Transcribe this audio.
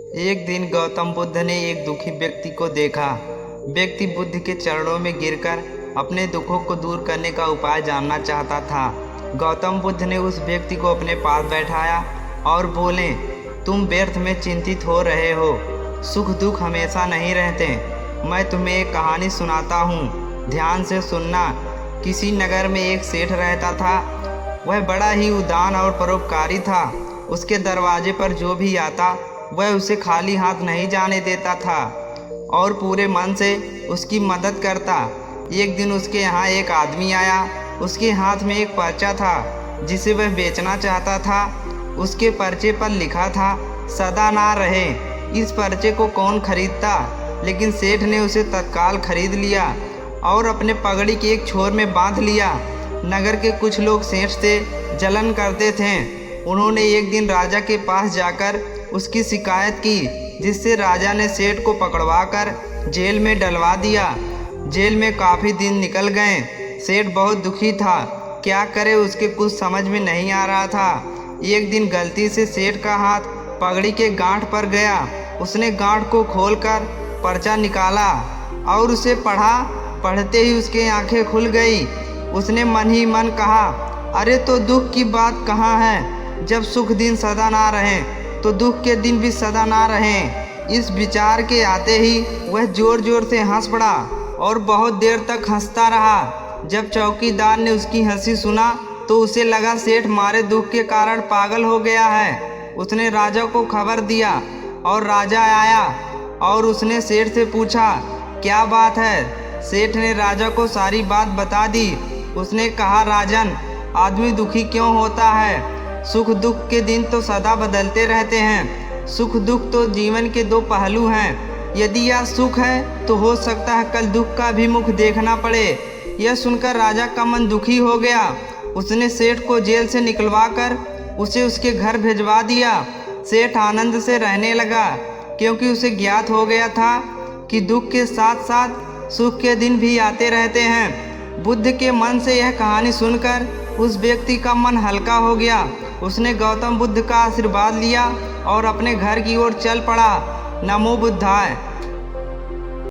एक दिन गौतम बुद्ध ने एक दुखी व्यक्ति को देखा। व्यक्ति बुद्ध के चरणों में गिरकर अपने दुखों को दूर करने का उपाय जानना चाहता था। गौतम बुद्ध ने उस व्यक्ति को अपने पास बैठाया और बोले, तुम व्यर्थ में चिंतित हो रहे हो। सुख दुख हमेशा नहीं रहते। मैं तुम्हें एक कहानी सुनाता हूँ, ध्यान से सुनना। किसी नगर में एक सेठ रहता था। वह बड़ा ही उदार और परोपकारी था। उसके दरवाजे पर जो भी आता वह उसे खाली हाथ नहीं जाने देता था और पूरे मन से उसकी मदद करता। एक दिन उसके यहाँ एक आदमी आया। उसके हाथ में एक पर्चा था जिसे वह बेचना चाहता था। उसके पर्चे पर लिखा था, सदा ना रहे। इस पर्चे को कौन खरीदता, लेकिन सेठ ने उसे तत्काल खरीद लिया और अपने पगड़ी के एक छोर में बांध लिया। नगर के कुछ लोग सेठ से जलन करते थे। उन्होंने एक दिन राजा के पास जाकर उसकी शिकायत की, जिससे राजा ने सेठ को पकड़वाकर जेल में डलवा दिया। जेल में काफ़ी दिन निकल गए। सेठ बहुत दुखी था। क्या करे, उसके कुछ समझ में नहीं आ रहा था। एक दिन गलती से सेठ का हाथ पगड़ी के गांठ पर गया। उसने गांठ को खोलकर पर्चा निकाला और उसे पढ़ा। पढ़ते ही उसकी आंखें खुल गई। उसने मन ही मन कहा, अरे तो दुख की बात कहाँ है। जब सुख दिन सदा ना रहें तो दुख के दिन भी सदा ना रहें। इस विचार के आते ही वह जोर जोर से हंस पड़ा और बहुत देर तक हंसता रहा। जब चौकीदार ने उसकी हंसी सुना तो उसे लगा सेठ मारे दुख के कारण पागल हो गया है। उसने राजा को खबर दिया और राजा आया और उसने सेठ से पूछा, क्या बात है। सेठ ने राजा को सारी बात बता दी। उसने कहा, राजन, आदमी दुखी क्यों होता है। सुख दुख के दिन तो सदा बदलते रहते हैं। सुख दुख तो जीवन के दो पहलू हैं। यदि यह सुख है तो हो सकता है कल दुख का भी मुख देखना पड़े। यह सुनकर राजा का मन दुखी हो गया। उसने सेठ को जेल से निकलवाकर उसे उसके घर भिजवा दिया। सेठ आनंद से रहने लगा, क्योंकि उसे ज्ञात हो गया था कि दुख के साथ साथ सुख के दिन भी आते रहते हैं। बुद्ध के मन से यह कहानी सुनकर उस व्यक्ति का मन हल्का हो गया। उसने गौतम बुद्ध का आशीर्वाद लिया और अपने घर की ओर चल पड़ा। नमो बुद्धाय।